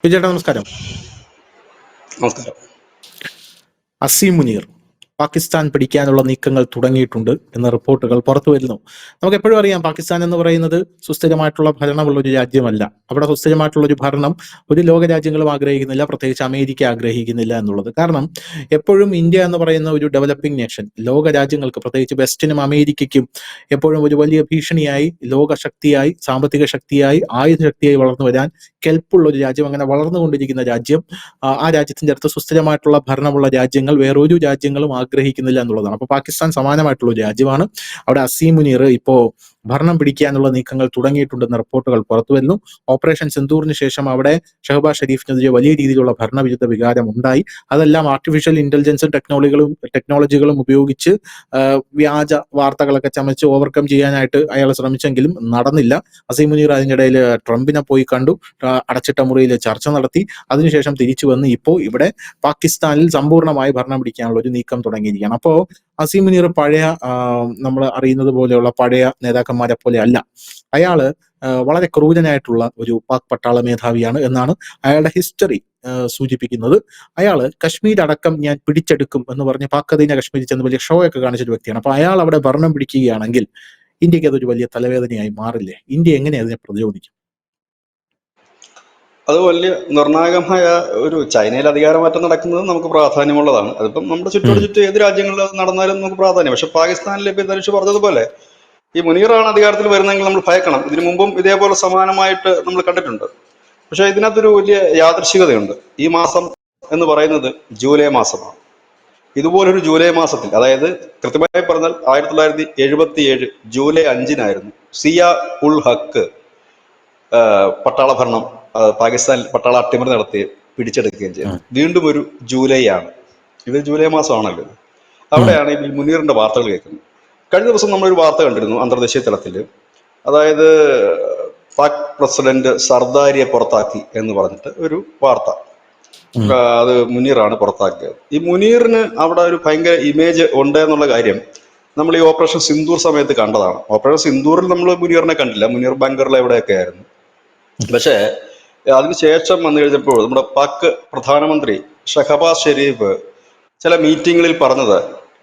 വിജയേട്ടാ നമസ്കാരം. നമസ്കാരം. അസീം മുനീർ പാകിസ്ഥാൻ പിടിക്കാനുള്ള നീക്കങ്ങൾ തുടങ്ങിയിട്ടുണ്ട് എന്ന റിപ്പോർട്ടുകൾ പുറത്തു വരുന്നു. നമുക്ക് എപ്പോഴും അറിയാം, പാകിസ്ഥാൻ എന്ന് പറയുന്നത് സുസ്ഥിരമായിട്ടുള്ള ഭരണമുള്ള ഒരു രാജ്യമല്ല. അവിടെ സുസ്ഥിരമായിട്ടുള്ള ഒരു ഭരണം ഒരു ലോക രാജ്യങ്ങളും ആഗ്രഹിക്കുന്നില്ല, പ്രത്യേകിച്ച് അമേരിക്ക ആഗ്രഹിക്കുന്നില്ല എന്നുള്ളത്. കാരണം എപ്പോഴും ഇന്ത്യ എന്ന് പറയുന്ന ഒരു ഡെവലപ്പിംഗ് നേഷൻ ലോക രാജ്യങ്ങൾക്ക്, പ്രത്യേകിച്ച് വെസ്റ്റിനും അമേരിക്കയ്ക്കും എപ്പോഴും ഒരു വലിയ ഭീഷണിയായി, ലോകശക്തിയായി, സാമ്പത്തിക ശക്തിയായി, ആയുധ ശക്തിയായി വളർന്നു വരാൻ കെൽപ്പുള്ള ഒരു രാജ്യം, അങ്ങനെ വളർന്നുകൊണ്ടിരിക്കുന്ന രാജ്യം. ആ രാജ്യത്തിന്റെ അടുത്ത് സുസ്ഥിരമായിട്ടുള്ള ഭരണമുള്ള രാജ്യങ്ങൾ വേറൊരു രാജ്യങ്ങളും ആഗ്രഹിക്കുന്നില്ല എന്നുള്ളതാണ്. അപ്പൊ പാകിസ്ഥാൻ സമാനമായിട്ടുള്ള ഒരു രാജ്യമാണ്. അവിടെ അസീം മുനീർ ഇപ്പോ ഭരണം പിടിക്കാനുള്ള നീക്കങ്ങൾ തുടങ്ങിയിട്ടുണ്ടെന്ന റിപ്പോർട്ടുകൾ പുറത്തു വരുന്നു. ഓപ്പറേഷൻ സിന്ദൂറിന് ശേഷം അവിടെ ഷഹബാസ് ഷെരീഫിനെതിരെ വലിയ രീതിയിലുള്ള ഭരണവിരുദ്ധ വികാരം ഉണ്ടായി. അതെല്ലാം ആർട്ടിഫിഷ്യൽ ഇന്റലിജൻസും ടെക്നോളജികളും ഉപയോഗിച്ച് വ്യാജ വാർത്തകളൊക്കെ ചമച്ച് ഓവർകം ചെയ്യാനായിട്ട് അയാൾ ശ്രമിച്ചെങ്കിലും നടന്നില്ല. അസീം മുനീർ അതിനിടയിൽ ട്രംപിനെ പോയി കണ്ടു, അടച്ചിട്ട മുറിയിൽ ചർച്ച നടത്തി. അതിനുശേഷം തിരിച്ചു വന്ന് ഇപ്പോൾ ഇവിടെ പാകിസ്ഥാനിൽ സമ്പൂർണ്ണമായി ഭരണം പിടിക്കാനുള്ള ഒരു നീക്കം തുടങ്ങിയിരിക്കുകയാണ്. അപ്പോ അസീം മുനീർ പഴയ നമ്മൾ അറിയുന്നത് പോലെയുള്ള പഴയ നേതാക്കന്മാരെ പോലെ അല്ല. അയാള് വളരെ ക്രൂരനായിട്ടുള്ള ഒരു പാക് പട്ടാള മേധാവിയാണ് എന്നാണ് അയാളുടെ ഹിസ്റ്ററി സൂചിപ്പിക്കുന്നത്. അയാള് കശ്മീർ അടക്കം ഞാൻ പിടിച്ചെടുക്കും എന്ന് പറഞ്ഞ് പാക് അധീന കശ്മീരിൽ ചെന്ന് വലിയ ഷോ ഒക്കെ കാണിച്ചൊരു വ്യക്തിയാണ്. അപ്പൊ അയാൾ അവിടെ ഭരണം പിടിക്കുകയാണെങ്കിൽ ഇന്ത്യക്ക് അതൊരു വലിയ തലവേദനയായി മാറില്ലേ? ഇന്ത്യ എങ്ങനെ അതിനെ പ്രതിരോധിക്കും? അത് വലിയ നിർണായകമായ ഒരു ചൈനയിൽ അധികാരമാറ്റം നടക്കുന്നത് നമുക്ക് പ്രാധാന്യമുള്ളതാണ്. അതിപ്പം നമ്മുടെ ചുറ്റോട് ചുറ്റും ഏത് രാജ്യങ്ങളിൽ അത് നടന്നാലും നമുക്ക് പ്രാധാന്യം. പക്ഷെ പാകിസ്ഥാനിൽ ഇപ്പൊ ധനുഷ് പറഞ്ഞതുപോലെ ഈ മുനീറാണ് അധികാരത്തിൽ വരുന്നതെങ്കിൽ നമ്മൾ ഭയക്കണം. ഇതിനു മുമ്പും ഇതേപോലെ സമാനമായിട്ട് നമ്മൾ കണ്ടിട്ടുണ്ട്. പക്ഷെ ഇതിനകത്തൊരു വലിയ യാദൃശ്ചികതയുണ്ട്. ഈ മാസം എന്ന് പറയുന്നത് ജൂലൈ മാസമാണ്. ഇതുപോലൊരു ജൂലൈ മാസത്തിൽ, അതായത് കൃത്യമായി പറഞ്ഞാൽ 1977 ജൂലൈ 5-നായിരുന്നു സിയ ഉൾ ഹക്ക് പട്ടാള ഭരണം പാകിസ്ഥാനിൽ പട്ടാള അട്ടിമറി നടത്തി പിടിച്ചെടുക്കുകയും ചെയ്തു. വീണ്ടും ഒരു ജൂലൈ ആണ്, ഇത് ജൂലൈ മാസമാണല്ലോ. അവിടെയാണ് ഈ മുനീറിന്റെ വാർത്തകൾ കേൾക്കുന്നത്. കഴിഞ്ഞ ദിവസം നമ്മളൊരു വാർത്ത കണ്ടിരുന്നു അന്തർദേശീയ തലത്തിൽ. അതായത് പാക് പ്രസിഡന്റ് സർദാരിയെ പുറത്താക്കി എന്ന് പറഞ്ഞിട്ട് ഒരു വാർത്ത. അത് മുനീറാണ് പുറത്താക്കിയത്. ഈ മുനീറിന് അവിടെ ഒരു ഭയങ്കര ഇമേജ് ഉണ്ട് എന്നുള്ള കാര്യം നമ്മൾ ഈ ഓപ്പറേഷൻ സിന്ദൂർ സമയത്ത് കണ്ടതാണ്. ഓപ്പറേഷൻ സിന്ദൂറിൽ നമ്മൾ മുനീറിനെ കണ്ടില്ല, മുനീർ ബങ്കറിൽ എവിടെയൊക്കെ ആയിരുന്നു. പക്ഷേ അതിനുശേഷം വന്നു കഴിഞ്ഞപ്പോൾ നമ്മുടെ പാക് പ്രധാനമന്ത്രി ഷഹബാസ് ഷെരീഫ് ചില മീറ്റിങ്ങുകളിൽ പറഞ്ഞത്,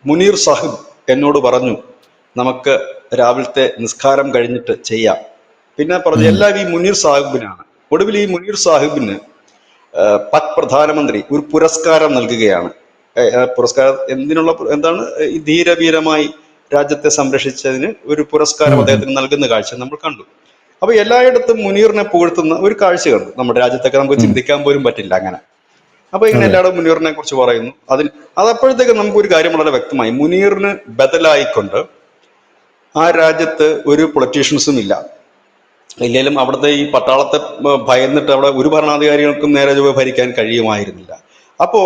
മുനീർ സാഹിബ് എന്നോട് പറഞ്ഞു നമുക്ക് രാവിലത്തെ നിസ്കാരം കഴിഞ്ഞിട്ട് ചെയ്യാം. പിന്നെ പറഞ്ഞു എല്ലാം ഈ മുനീർ സാഹിബിനാണ്. ഒടുവിൽ ഈ മുനീർ സാഹിബിന് പാക് പ്രധാനമന്ത്രി ഒരു പുരസ്കാരം നൽകുകയാണ്. പുരസ്കാരം എന്താണ് ഈ ധീരവീരമായി രാജ്യത്തെ സംരക്ഷിച്ചതിന് ഒരു പുരസ്കാരം അദ്ദേഹത്തിന് നൽകുന്ന കാഴ്ച നമ്മൾ കണ്ടു. അപ്പൊ എല്ലായിടത്തും മുനീറിനെ പുകഴ്ത്തുന്ന ഒരു കാഴ്ച കണ്ടു. നമ്മുടെ രാജ്യത്തൊക്കെ നമുക്ക് ചിന്തിക്കാൻ പോലും പറ്റില്ല അങ്ങനെ. അപ്പൊ ഇങ്ങനെ എല്ലായിടും മുനീറിനെ കുറിച്ച് പറയുന്നു. അതപ്പോഴത്തേക്ക് നമുക്കൊരു കാര്യം വളരെ വ്യക്തമായി. മുനീറിന് ബദലായിക്കൊണ്ട് ആ രാജ്യത്ത് ഒരു പൊളിറ്റീഷ്യൻസും ഇല്ലെങ്കിലും അവിടുത്തെ ഈ പട്ടാളത്തെ ഭയന്നിട്ട് അവിടെ ഒരു ഭരണാധികാരികൾക്കും നേരെ ചൊവ്വേ ഭരിക്കാൻ കഴിയുമായിരുന്നില്ല. അപ്പോ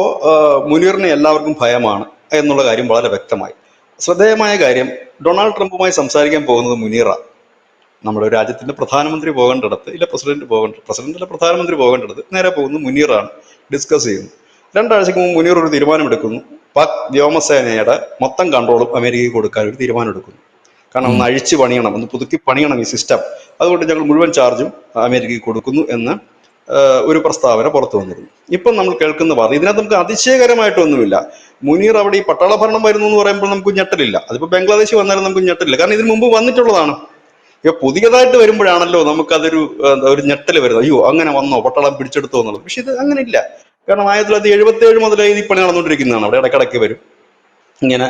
മുനീറിനെ എല്ലാവർക്കും ഭയമാണ് എന്നുള്ള കാര്യം വളരെ വ്യക്തമായി. ശ്രദ്ധേയമായ കാര്യം, ഡൊണാൾഡ് ട്രംപുമായി സംസാരിക്കാൻ പോകുന്നത് മുനീറാണ്. നമ്മുടെ രാജ്യത്തിന്റെ പ്രധാനമന്ത്രി പോകേണ്ടിടത്ത് ഇല്ല പ്രസിഡന്റ് പ്രധാനമന്ത്രി പോകേണ്ടിടത്ത് നേരെ പോകുന്നു മുനീറാണ്, ഡിസ്കസ് ചെയ്യുന്നു. 2 ആഴ്ചക്ക് മുമ്പ് മുനീർ ഒരു തീരുമാനമെടുക്കുന്നു. പാക് വ്യോമസേനയുടെ മൊത്തം കൺട്രോളും അമേരിക്കയ്ക്ക് കൊടുക്കാൻ ഒരു തീരുമാനം എടുക്കുന്നു. കാരണം ഒന്ന് അഴിച്ചു പണിയണം, ഒന്ന് പുതുക്കി പണിയണം ഈ സിസ്റ്റം. അതുകൊണ്ട് ഞങ്ങൾ മുഴുവൻ ചാർജും അമേരിക്കയ്ക്ക് കൊടുക്കുന്നു എന്ന് ഒരു പ്രസ്താവന പുറത്തു വന്നിരുന്നു. ഇപ്പം നമ്മൾ കേൾക്കുന്ന വാർത്ത, ഇതിനകത്ത് നമുക്ക് അതിശയകരമായിട്ടൊന്നുമില്ല. മുനീർ അവിടെ ഈ പട്ടാള ഭരണം വരുന്നു എന്ന് പറയുമ്പോൾ നമുക്ക് ഞെട്ടലില്ല. അതിപ്പോ ബംഗ്ലാദേശ് വന്നാലും നമുക്ക് ഞെട്ടലില്ല, കാരണം ഇതിനു മുമ്പ് വന്നിട്ടുള്ളതാണ്. ഇപ്പൊ പുതിയതായിട്ട് വരുമ്പോഴാണല്ലോ നമുക്കതൊരു ഞെട്ടൽ വരുന്നത്. അയ്യോ അങ്ങനെ വന്നോ, പട്ടാളം പിടിച്ചെടുത്തോ എന്നുള്ളത്. പക്ഷെ ഇത് അങ്ങനെ ഇല്ല. കാരണം 1977 മുതലേ ഈ പണി നടന്നുകൊണ്ടിരിക്കുന്നതാണ്. അവിടെ ഇടയ്ക്കിടയ്ക്ക് വരും ഇങ്ങനെ.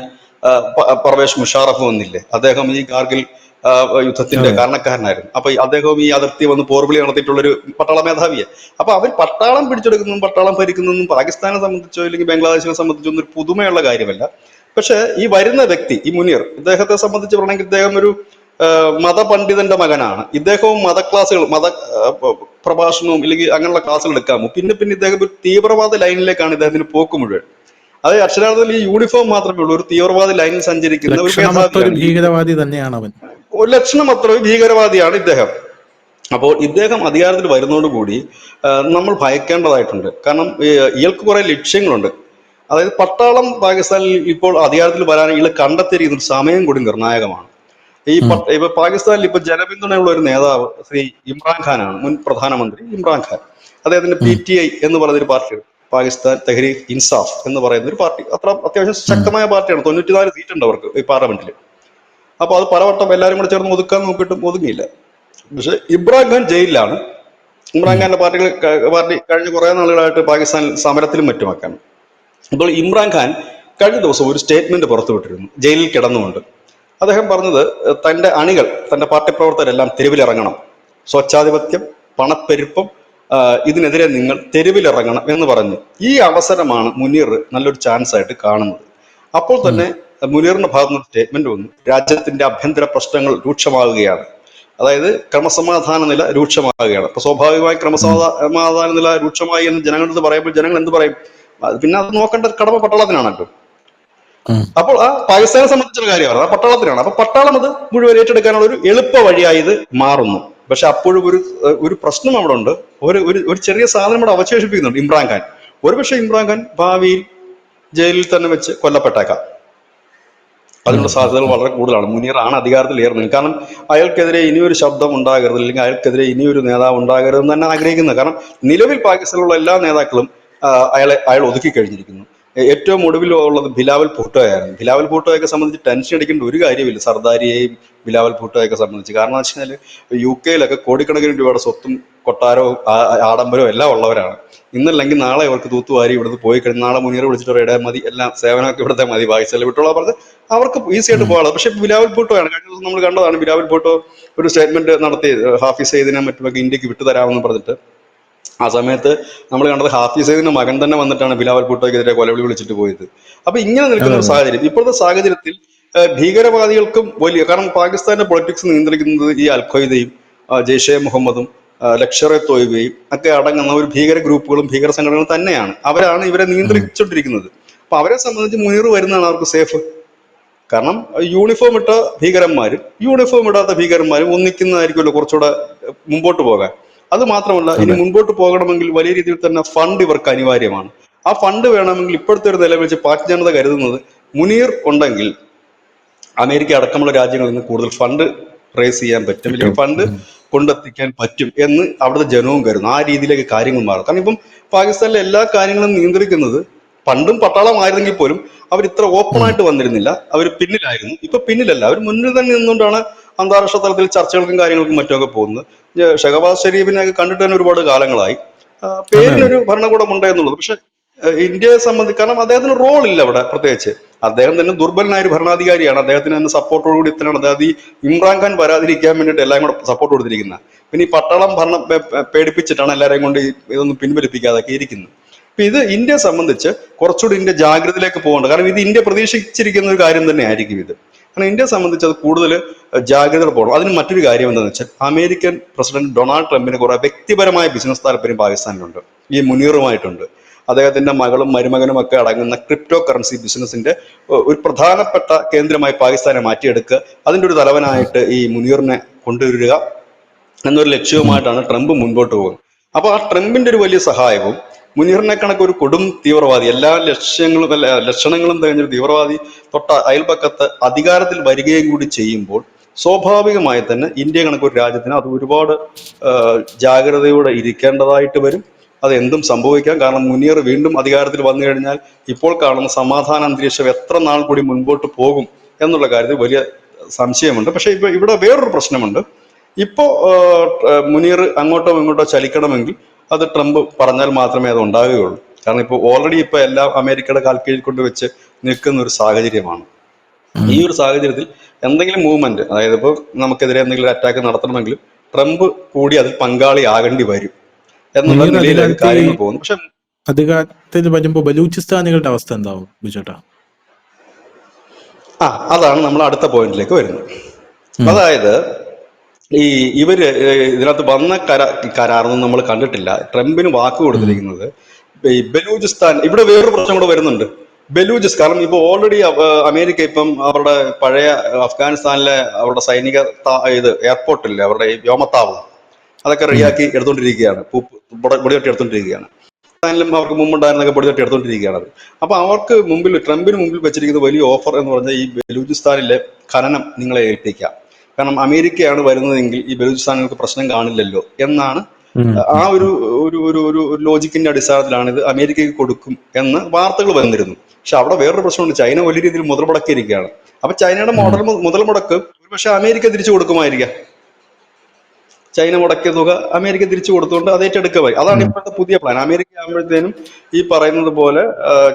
പർവേഷ് മുഷാറഫ് വന്നില്ലേ, അദ്ദേഹം ഈ കാർഗിൽ യുദ്ധത്തിന്റെ കാരണക്കാരനായിരുന്നു. അപ്പൊ അദ്ദേഹവും ഈ അതിർത്തി വന്ന് പോർവിളി നടത്തിയിട്ടുള്ളൊരു പട്ടാള മേധാവിയെ. അപ്പൊ അവർ പട്ടാളം പിടിച്ചെടുക്കുന്നതും പട്ടാളം ഭരിക്കുന്നതും പാകിസ്ഥാനെ സംബന്ധിച്ചോ അല്ലെങ്കിൽ ബംഗ്ലാദേശിനെ സംബന്ധിച്ചോ ഒന്നും ഒരു പുതുമയുള്ള കാര്യമല്ല. പക്ഷെ ഈ വരുന്ന വ്യക്തി, ഈ മുനീർ, ഇദ്ദേഹത്തെ സംബന്ധിച്ച് പറയണമെങ്കിൽ ഇദ്ദേഹം ഒരു മതപണ്ഡിതന്റെ മകനാണ്. ഇദ്ദേഹവും മത പ്രഭാഷണവും ഇല്ലെങ്കിൽ അങ്ങനെയുള്ള ക്ലാസ്സുകൾ എടുക്കാമോ. പിന്നെ ഇദ്ദേഹം ഒരു തീവ്രവാദ ലൈനിലേക്കാണ് ഇദ്ദേഹത്തിന് പോക്ക് മുഴുവൻ. അത് അക്ഷരാർത്ഥത്തിൽ ഈ യൂണിഫോം മാത്രമേ ഉള്ളൂ. ഒരു തീവ്രവാദി ലൈനിൽ സഞ്ചരിക്കുന്ന ഒരു ഭീകരവാദി തന്നെയാണ് അവൻ. ഒരു ലക്ഷണം അത്ര ഭീകരവാദിയാണ് ഇദ്ദേഹം. അപ്പോൾ ഇദ്ദേഹം അധികാരത്തിൽ വരുന്നതോടുകൂടി നമ്മൾ ഭയക്കേണ്ടതായിട്ടുണ്ട്. കാരണം ഇയാൾക്ക് കുറെ ലക്ഷ്യങ്ങളുണ്ട്. അതായത് പട്ടാളം പാകിസ്ഥാനിൽ ഇപ്പോൾ അധികാരത്തിൽ വരാൻ ഇയാൾ കണ്ടെത്തിയിരിക്കുന്ന സമയം കൂടി നിർണായകമാണ്. ഇപ്പൊ പാകിസ്ഥാനിൽ ഇപ്പൊ ജനപിന്തുണയുള്ള ഒരു നേതാവ് ശ്രീ ഇമ്രാൻഖാനാണ്, മുൻ പ്രധാനമന്ത്രി ഇമ്രാൻഖാൻ. അദ്ദേഹത്തിന്റെ PTI എന്ന് പറയുന്ന ഒരു പാർട്ടിയാണ്, പാകിസ്ഥാൻ തെഹ്രീക്ക് ഇൻസാഫ് എന്ന് പറയുന്ന ഒരു പാർട്ടി. അത്ര അത്യാവശ്യം ശക്തമായ പാർട്ടിയാണ്. 94 സീറ്റ് ഉണ്ട് അവർക്ക് ഈ പാർലമെന്റിൽ. അപ്പൊ അത് പലവട്ടം എല്ലാവരും കൂടെ ചേർന്ന് ഒതുക്കാൻ നോക്കിയിട്ടും ഒതുങ്ങിയില്ല. പക്ഷെ ഇമ്രാൻഖാൻ ജയിലിലാണ്. ഇമ്രാൻഖാന്റെ പാർട്ടി കഴിഞ്ഞ കുറെ നാളുകളായിട്ട് പാകിസ്ഥാനിൽ സമരത്തിലും മറ്റുമാക്കാണ്. അപ്പോൾ ഇമ്രാൻഖാൻ കഴിഞ്ഞ ദിവസം ഒരു സ്റ്റേറ്റ്മെന്റ് പുറത്തുവിട്ടിരുന്നു ജയിലിൽ കിടന്നുകൊണ്ട്. അദ്ദേഹം പറഞ്ഞത് തന്റെ അണികൾ, തന്റെ പാർട്ടി പ്രവർത്തകരെല്ലാം തെരുവിലിറങ്ങണം, സ്വച്ഛാധിപത്യം, പണപ്പെരുപ്പം, ഇതിനെതിരെ നിങ്ങൾ തെരുവിലിറങ്ങണം എന്ന് പറഞ്ഞു. ഈ അവസരമാണ് മുനീർ നല്ലൊരു ചാൻസ് ആയിട്ട് കാണുന്നത്. അപ്പോൾ തന്നെ മുനീറിന്റെ ഭാഗത്ത് നിന്ന് സ്റ്റേറ്റ്മെന്റ് വന്നു, രാജ്യത്തിന്റെ ആഭ്യന്തര പ്രശ്നങ്ങൾ രൂക്ഷമാവുകയാണ്, അതായത് ക്രമസമാധാന നില രൂക്ഷമാവുകയാണ്. അപ്പൊ സ്വാഭാവികമായി ക്രമസമാധാന നില രൂക്ഷമായി എന്ന് ജനങ്ങളടുത്ത് പറയുമ്പോൾ ജനങ്ങൾ എന്ത് പറയും? പിന്നെ അത് നോക്കേണ്ട കടമ പട്ടാളത്തിനാണല്ലോ. അപ്പോൾ ആ പാകിസ്ഥാനെ സംബന്ധിച്ചുള്ള കാര്യമാണ്, ആ പട്ടാളത്തിനാണ്. അപ്പൊ പട്ടാളം അത് മുഴുവൻ ഏറ്റെടുക്കാനുള്ള ഒരു എളുപ്പ വഴിയായി ഇത് മാറുന്നു. പക്ഷെ അപ്പോഴും ഒരു പ്രശ്നം അവിടെ ഉണ്ട്. ഒരു ചെറിയ സാധനം ഇവിടെ അവശേഷിപ്പിക്കുന്നുണ്ട് ഇമ്രാൻഖാൻ. ഒരുപക്ഷെ ഇമ്രാൻഖാൻ ഭാവിയിൽ ജയിലിൽ തന്നെ വെച്ച് കൊല്ലപ്പെട്ടേക്കാം. അതിനുള്ള സാധ്യതകൾ വളരെ കൂടുതലാണ്. മുനീർ ആണ് അധികാരത്തിൽ ഏറുന്നത്. കാരണം അയാൾക്കെതിരെ ഇനിയൊരു ശബ്ദം ഉണ്ടാകരുത്, അല്ലെങ്കിൽ അയാൾക്കെതിരെ ഇനിയൊരു നേതാവ് ഉണ്ടാകരുത് എന്ന് തന്നെ ആഗ്രഹിക്കുന്നത്. കാരണം നിലവിൽ പാകിസ്ഥാനിലുള്ള എല്ലാ നേതാക്കളും അയാൾ ഒതുക്കി കഴിഞ്ഞിരിക്കുന്നു. ഏറ്റവും ഒടുവിൽ ഉള്ളത് ബിലാവൽ ഭൂട്ടോയായിരുന്നു. ബിലാവൽ ഭൂട്ടോയൊക്കെ സംബന്ധിച്ച് ടെൻഷൻ അടിക്കേണ്ട ഒരു കാര്യമില്ല, സർദാരിയെയും ബിലാവൽ ഭൂട്ടോയൊക്കെ സംബന്ധിച്ച്. കാരണം എന്ന് വെച്ചാൽ UK കോടിക്കണക്കിന് രൂപയുടെ സ്വത്തും കൊട്ടാരവും ആഡംബരവും എല്ലാം ഉള്ളവരാണ്. ഇന്നല്ലെങ്കിൽ നാളെ അവർക്ക് തൂത്തുവാരി ഇവിടുന്ന് പോയി കഴിഞ്ഞ് നാളെ മുനീർ വിളിച്ചിട്ട് ഇടേ മതി, എല്ലാം സേവനമൊക്കെ ഇവിടുത്തെ മതി, പാകിസ്ഥാനിൽ വിട്ടോളാം പറഞ്ഞ് അവർക്ക് ഈസി ആയിട്ട് പോകാം. പക്ഷെ ബിലാവൽ ഭൂട്ടോയാണ് കഴിഞ്ഞ ദിവസം നമ്മൾ കണ്ടതാണ്. ബിലാവൽ ഭൂട്ടോ ഒരു സ്റ്റേറ്റ്മെന്റ് നടത്തി ഹാഫിസ് സയ്യിദിനെ മറ്റുമൊക്കെ ഇന്ത്യക്ക് വിട്ടുതരാമെന്ന് പറഞ്ഞിട്ട്. ആ സമയത്ത് നമ്മൾ കണ്ടത് ഹാഫിസ് സയ്യിദിന്റെ മകൻ തന്നെ വന്നിട്ടാണ് ബിലാവൽ ഭൂട്ടോയ്ക്കെതിരെ കൊലവിളി വിളിച്ചിട്ട് പോയത്. അപ്പൊ ഇങ്ങനെ നിൽക്കുന്ന ഒരു സാഹചര്യം, ഇപ്പോഴത്തെ സാഹചര്യത്തിൽ ഭീകരവാദികൾക്കും വലിയ, കാരണം പാകിസ്ഥാന്റെ പൊളിറ്റിക്സ് നിയന്ത്രിക്കുന്നത് ഈ അൽ ഖ്വയ്ദയും ജെയ്ഷെ മുഹമ്മദും ലഷ്കർ എ തോയ്ബയും ഒക്കെ അടങ്ങുന്ന ഒരു ഭീകര ഗ്രൂപ്പുകളും ഭീകര സംഘടനകളും തന്നെയാണ്. അവരാണ് ഇവരെ നിയന്ത്രിച്ചുകൊണ്ടിരിക്കുന്നത്. അപ്പൊ അവരെ സംബന്ധിച്ച് മുനീർ വരുന്നതാണ് അവർക്ക് സേഫ്. കാരണം യൂണിഫോം ഇട്ട ഭീകരന്മാരും യൂണിഫോം ഇടാത്ത ഭീകരന്മാരും ഒന്നിക്കുന്നതായിരിക്കുമല്ലോ കുറച്ചുകൂടെ മുമ്പോട്ട് പോകാൻ. അത് മാത്രമല്ല, ഇനി മുൻപോട്ട് പോകണമെങ്കിൽ വലിയ രീതിയിൽ തന്നെ ഫണ്ട് ഇവർക്ക് അനിവാര്യമാണ്. ആ ഫണ്ട് വേണമെങ്കിൽ ഇപ്പോഴത്തെ ഒരു നില വെച്ച് പാക് ജനത കരുതുന്നത് മുനീർ ഉണ്ടെങ്കിൽ അമേരിക്ക അടക്കമുള്ള രാജ്യങ്ങളിൽ നിന്ന് കൂടുതൽ ഫണ്ട് റേസ് ചെയ്യാൻ പറ്റും, അല്ലെങ്കിൽ ഫണ്ട് കൊണ്ടെത്തിക്കാൻ പറ്റും എന്ന് അവിടുത്തെ ജനവും കരുതുന്നു. ആ രീതിയിലേക്ക് കാര്യങ്ങൾ മാറും. കാരണം ഇപ്പം പാകിസ്ഥാനിലെ എല്ലാ കാര്യങ്ങളും നിയന്ത്രിക്കുന്നത് പണ്ടും പട്ടാളമായിരുന്നെങ്കിൽ പോലും അവർ ഇത്ര ഓപ്പൺ ആയിട്ട് വന്നിരുന്നില്ല. അവർ പിന്നിലായിരുന്നു. ഇപ്പൊ പിന്നിലല്ല, അവർ മുന്നിൽ തന്നെ നിന്നുകൊണ്ടാണ് അന്താരാഷ്ട്ര തലത്തിൽ ചർച്ചകൾക്കും കാര്യങ്ങൾക്കും മറ്റുമൊക്കെ പോകുന്നത്. ഷഹബാസ് ഷെരീഫിനെയൊക്കെ കണ്ടിട്ട് തന്നെ ഒരുപാട് കാലങ്ങളായി. പേരിനൊരു ഭരണകൂടം ഉണ്ട് എന്നുള്ളത്. പക്ഷെ ഇന്ത്യയെ സംബന്ധിച്ച്, കാരണം അദ്ദേഹത്തിന് റോൾ ഇല്ല അവിടെ പ്രത്യേകിച്ച്. അദ്ദേഹം തന്നെ ദുർബലനായ ഒരു ഭരണാധികാരിയാണ്. അദ്ദേഹത്തിന് തന്നെ സപ്പോർട്ടോടുകൂടി ഇത്രയാണ്. അതായത് ഈ ഇമ്രാൻഖാൻ വരാതിരിക്കാൻ വേണ്ടിയിട്ട് എല്ലാം കൂടെ സപ്പോർട്ട് കൊടുത്തിരിക്കുന്നത്. പിന്നെ ഈ പട്ടാളം ഭരണം പേടിപ്പിച്ചിട്ടാണ് എല്ലാവരെയും കൊണ്ട് ഇതൊന്നും പിൻവലിപ്പിക്കാതൊക്കെ ഇരിക്കുന്നത്. അപ്പൊ ഇത് ഇന്ത്യയെ സംബന്ധിച്ച് കുറച്ചുകൂടി ഇന്ത്യ ജാഗ്രതയിലേക്ക് പോകേണ്ടത്. കാരണം ഇത് ഇന്ത്യ പ്രതീക്ഷിച്ചിരിക്കുന്ന ഒരു കാര്യം തന്നെ ആയിരിക്കും ഇത്. കാരണം ഇന്ത്യയെ സംബന്ധിച്ച് അത് കൂടുതൽ ജാഗ്രത പോകണം. അതിന് മറ്റൊരു കാര്യം എന്താണെന്ന് വെച്ചാൽ, അമേരിക്കൻ പ്രസിഡന്റ് ഡൊണാൾഡ് ട്രംപിന് കുറെ വ്യക്തിപരമായ ബിസിനസ് താല്പര്യം പാകിസ്ഥാനിലുണ്ട്, ഈ മുനീറുമായിട്ടുണ്ട്. അദ്ദേഹത്തിന്റെ മകളും മരുമകനും ഒക്കെ അടങ്ങുന്ന ക്രിപ്റ്റോ കറൻസി ബിസിനസിന്റെ ഒരു പ്രധാനപ്പെട്ട കേന്ദ്രമായി പാകിസ്ഥാനെ മാറ്റിയെടുക്കുക, അതിന്റെ ഒരു തലവനായിട്ട് ഈ മുനീറിനെ കൊണ്ടുവരിക എന്നൊരു ലക്ഷ്യവുമായിട്ടാണ് ട്രംപ് മുൻപോട്ട് പോകുന്നത്. അപ്പൊ ആ ട്രംപിന്റെ ഒരു വലിയ സഹായവും മുനീറിനെ കണക്ക് ഒരു കൊടും തീവ്രവാദി, എല്ലാ ലക്ഷണങ്ങളും തികഞ്ഞൊരു തീവ്രവാദി തൊട്ട അയൽപക്കത്ത് അധികാരത്തിൽ വരികയും കൂടി ചെയ്യുമ്പോൾ സ്വാഭാവികമായി തന്നെ ഇന്ത്യ കണക്കൊരു രാജ്യത്തിന് അത് ഒരുപാട് ജാഗ്രതയോടെ ഇരിക്കേണ്ടതായിട്ട് വരും. അത് എന്തും സംഭവിക്കാം. കാരണം മുനീർ വീണ്ടും അധികാരത്തിൽ വന്നു കഴിഞ്ഞാൽ ഇപ്പോൾ കാണുന്ന സമാധാന അന്തരീക്ഷം എത്ര നാൾ കൂടി മുൻപോട്ട് പോകും എന്നുള്ള കാര്യത്തിൽ വലിയ സംശയമുണ്ട്. പക്ഷെ ഇവിടെ വേറൊരു പ്രശ്നമുണ്ട്. ഇപ്പോ മുനീർ അങ്ങോട്ടോ ഇങ്ങോട്ടോ ചലിക്കണമെങ്കിൽ അത് ട്രംപ് പറഞ്ഞാൽ മാത്രമേ അത് ഉണ്ടാവുകയുള്ളൂ. കാരണം ഇപ്പോൾ ഓൾറെഡി ഇപ്പൊ എല്ലാം അമേരിക്കയുടെ കാൽക്കീഴിൽ കൊണ്ടുവച്ച് നിൽക്കുന്ന ഒരു സാഹചര്യമാണ്. ഈ ഒരു സാഹചര്യത്തിൽ എന്തെങ്കിലും മൂവ്മെന്റ്, അതായത് ഇപ്പോൾ നമുക്കെതിരെ എന്തെങ്കിലും അറ്റാക്ക് നടത്തണമെങ്കിൽ ട്രംപ് കൂടി അതിൽ പങ്കാളിയാകേണ്ടി വരും എന്നുള്ള നിലയിലേക്ക് കാര്യങ്ങൾ പോകുന്നു. പക്ഷെ അധികാരത്തിൽ വരുമ്പോൾ ബലൂചിസ്ഥാനികളുടെ അവസ്ഥ എന്താവും ബിജുട്ടാ? അതാണ് നമ്മൾ അടുത്ത പോയിന്റിലേക്ക് വരുന്നത്. അതായത് ഇവര് ഇതിനകത്ത് വന്ന കരാറൊന്നും നമ്മൾ കണ്ടിട്ടില്ല. ട്രംപിന് വാക്ക് കൊടുത്തിരിക്കുന്നത് ഈ ബലൂചിസ്ഥാൻ, ഇവിടെ വേറൊരു പ്രശ്നം കൂടെ വരുന്നുണ്ട്. ബലൂചിസ്ഥാൻ, കാരണം ഇപ്പൊ ഓൾറെഡി അമേരിക്ക ഇപ്പം അവരുടെ പഴയ അഫ്ഗാനിസ്ഥാനിലെ അവരുടെ സൈനിക എയർപോർട്ടില്ലേ, അവരുടെ വ്യോമത്താവളം, അതൊക്കെ റെഡിയാക്കി എടുത്തോണ്ടിരിക്കുകയാണ്, പൊടിതട്ടി എടുത്തോണ്ടിരിക്കുകയാണ്. അവർക്ക് മുമ്പുണ്ടായിരുന്നൊക്കെ പൊടിതട്ടി എടുത്തോണ്ടിരിക്കുകയാണ് അത്. അപ്പൊ അവർക്ക് മുമ്പിൽ, ട്രംപിന് മുമ്പിൽ വെച്ചിരിക്കുന്ന വലിയ ഓഫർ എന്ന് പറഞ്ഞാൽ ഈ ബലൂചിസ്ഥാനിലെ ഖനനം നിങ്ങളെ ഏൽപ്പിക്കാം. കാരണം അമേരിക്കയാണ് വരുന്നതെങ്കിൽ ഈ ബലൂചിസ്ഥാനികൾക്ക് പ്രശ്നം കാണില്ലല്ലോ എന്നാണ് ഉം, ആ ഉം, ഒരു ഒരു ഒരു ഒരു ഒരു ലോജിക്കിന്റെ അടിസ്ഥാനത്തിലാണ് ഇത് അമേരിക്കയ്ക്ക് കൊടുക്കും എന്ന് വാർത്തകൾ വന്നിരുന്നു. പക്ഷെ അവിടെ വേറൊരു പ്രശ്നമുണ്ട്. ചൈന വലിയ രീതിയിൽ മുതൽ മുടക്കിയിരിക്കുകയാണ്. അപ്പൊ ചൈനയുടെ ഉം, മുതൽ മുടക്ക് പക്ഷെ അമേരിക്ക തിരിച്ചു കൊടുക്കുമായിരിക്കാം. ചൈന മുടക്കിയ തുക അമേരിക്ക തിരിച്ചു കൊടുത്തുകൊണ്ട് അത് ഏറ്റെടുക്കുമായി. അതാണ് ഉം, ഇപ്പോഴത്തെ പുതിയ പ്ലാൻ. അമേരിക്ക ആകുമ്പോഴത്തേനും ഈ പറയുന്നത് പോലെ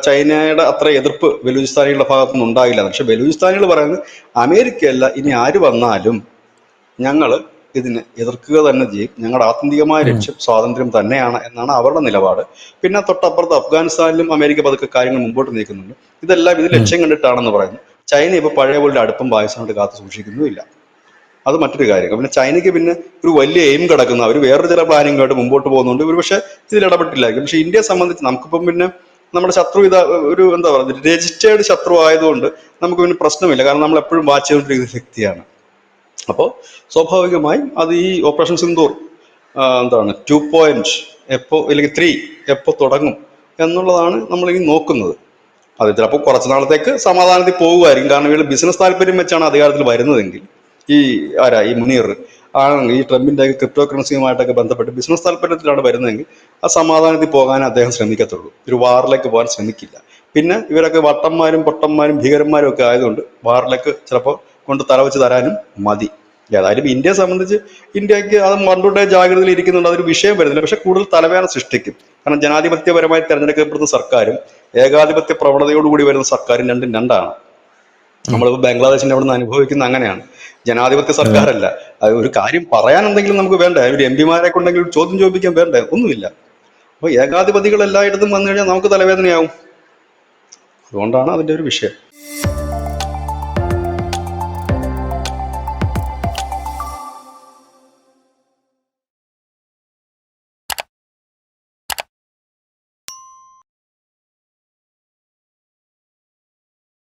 ചൈനയുടെ അത്ര എതിർപ്പ് ബലൂചിസ്ഥാനികളുടെ ഭാഗത്തുനിന്ന് ഉണ്ടായില്ല. പക്ഷെ ബലൂചിസ്ഥാനികൾ പറയുന്നത് അമേരിക്കയല്ല, ഇനി ആര് വന്നാലും ഞങ്ങൾ ഇതിനെ എതിർക്കുക തന്നെ ചെയ്യും, ഞങ്ങളുടെ ആത്യന്തികമായ ഉം, ലക്ഷ്യം സ്വാതന്ത്ര്യം തന്നെയാണ് എന്നാണ് അവരുടെ നിലപാട്. പിന്നെ തൊട്ടപ്പുറത്ത് അഫ്ഗാനിസ്ഥാനിലും അമേരിക്ക പതുക്കെ കാര്യങ്ങൾ മുമ്പോട്ട് നീക്കുന്നുണ്ട്. ഇതെല്ലാം ഇത് ഉം, ലക്ഷ്യം കണ്ടിട്ടാണെന്ന് പറയുന്നു. ചൈന ഇപ്പോൾ പഴയ പോലെ അടുപ്പം പാകിസ്ഥാനോട് കാത്തു സൂക്ഷിക്കുന്നുമില്ല. അത് മറ്റൊരു കാര്യം. പിന്നെ ചൈനയ്ക്ക് പിന്നെ ഒരു വലിയ എയിം കിടക്കുന്ന അവർ വേറൊരു ചില പ്ലാനിങ്ങായിട്ട് മുമ്പോട്ട് പോകുന്നുണ്ട്. ഒരു പക്ഷേ ഇതിൽ ഇടപെട്ടില്ലായിരിക്കും. പക്ഷെ ഇന്ത്യയെ സംബന്ധിച്ച് നമുക്കിപ്പം പിന്നെ നമ്മുടെ ശത്രു ഒരു എന്താ പറയുക രജിസ്റ്റേർഡ് ശത്രു ആയതുകൊണ്ട് നമുക്ക് പിന്നെ പ്രശ്നമില്ല. കാരണം നമ്മൾ എപ്പോഴും വാച്ച് ചെയ്തുകൊണ്ടിരിക്കുന്ന വ്യക്തിയാണ്. അപ്പോൾ സ്വാഭാവികമായും അത് ഈ ഓപ്പറേഷൻ സിന്ദൂർ എന്താണ് 2 എപ്പോ അല്ലെങ്കിൽ 3 എപ്പോ തുടങ്ങും എന്നുള്ളതാണ് നമ്മൾ ഇനി നോക്കുന്നത്. അത് ചിലപ്പോൾ കുറച്ച് നാളത്തേക്ക് സമാധാനത്തിൽ പോകുമായിരിക്കും. കാരണം ഇവർ ബിസിനസ് താല്പര്യം വെച്ചാണ് അധികാരത്തിൽ വരുന്നതെങ്കിൽ ഈ ഈ മുനീർ ആണെങ്കിൽ ഈ ട്രംപിന്റെ ക്രിപ്റ്റോ കറൻസിയുമായിട്ടൊക്കെ ബന്ധപ്പെട്ട് ബിസിനസ് താല്പര്യത്തിലാണ് വരുന്നതെങ്കിൽ ആ സമാധാനത്തിൽ പോകാൻ അദ്ദേഹം ശ്രമിക്കത്തുള്ളൂ. ഒരു വാറിലേക്ക് പോകാൻ ശ്രമിക്കില്ല. പിന്നെ ഇവരൊക്കെ വട്ടന്മാരും പൊട്ടന്മാരും ഭീകരന്മാരും ഒക്കെ ആയതുകൊണ്ട് വാറിലേക്ക് ചിലപ്പോൾ കൊണ്ട് തലവെച്ച് തരാനും മതി. ഏതായാലും ഇന്ത്യയെ സംബന്ധിച്ച് ഇന്ത്യക്ക് അത് പണ്ടുകൊണ്ടേ ജാഗ്രതയിൽ ഇരിക്കുന്നുണ്ട്, അതൊരു വിഷയം വരുന്നില്ല. പക്ഷെ കൂടുതൽ തലവേദന സൃഷ്ടിക്കും. കാരണം ജനാധിപത്യപരമായി തെരഞ്ഞെടുക്കപ്പെടുന്ന സർക്കാരും ഏകാധിപത്യ പ്രവണതയോടുകൂടി വരുന്ന സർക്കാരും രണ്ടും രണ്ടാണ്. ഉം. നമ്മളിപ്പോൾ ബംഗ്ലാദേശിന്റെ അവിടെ നിന്ന് അനുഭവിക്കുന്ന അങ്ങനെയാണ്. ജനാധിപത്യ അതെ. സർക്കാരല്ല. അത് ഒരു കാര്യം പറയാനെന്തെങ്കിലും നമുക്ക് വേണ്ടേ, ഒരു എംപിമാരെ കൊണ്ടെങ്കിലും ചോദ്യം ചോദിക്കാൻ വേണ്ടേ, ഒന്നുമില്ല. അപ്പൊ ഏകാധിപതികൾ എല്ലായിടത്തും വന്നു കഴിഞ്ഞാൽ നമുക്ക് തലവേദനയാവും. അതുകൊണ്ടാണ് അതിന്റെ ഒരു വിഷയം.